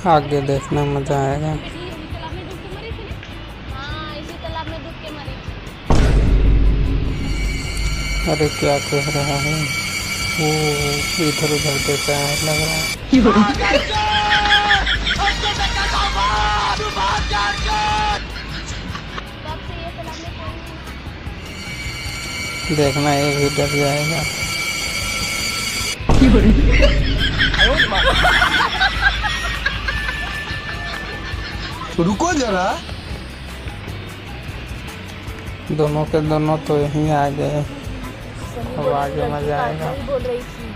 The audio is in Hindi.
आगे देखना मजा आएगा। हाँ, इसी तालाब में डूब के मरी थी। अरे क्या कह रहा है वो, इधर उधर देखा है लग रहा है। तब से ये तालाब में कोई नहीं देखना ये भी डर जाएगा। रुको जरा। दोनों के दोनों तो यहीं आ गए। सनी अब बोल रही आगे लड़की मजा का आएगा। सही बोल रही थी।